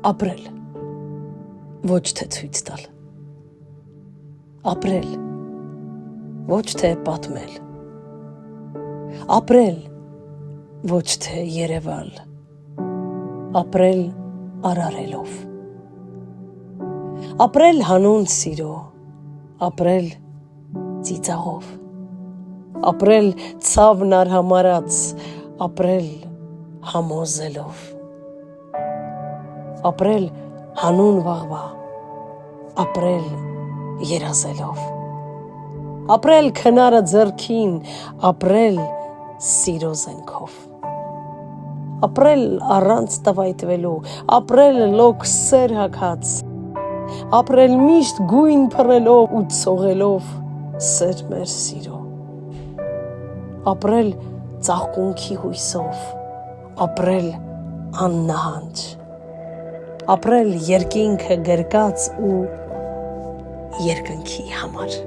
Ապրել, ոչ թե ցույց տալ։ Ապրել, ոչ թե պատմել։ Ապրել, ոչ թե երևալ։ Ապրել արարելով։ Ապրել հանուն սիրո, ապրել ծիծաղով։ Ապրել ցավն արհամարած, ապրել համոզելով։ Ապրել հանուն վաղվա, ապրել երազելով։ Ապրել քնարը ձեռքին, ապրել սիրո զենքով։ Ապրել առանց տվայտվելու, ապրել լոկ սեր հագած, ապրել միշտ գույն փռելով ու ցողելով սեր մեր սիրո։ Ապրել ծաղկունքի հույսով, ապրել աննահանջ, ապրել երկինքը գրկած ու երկնքի համար։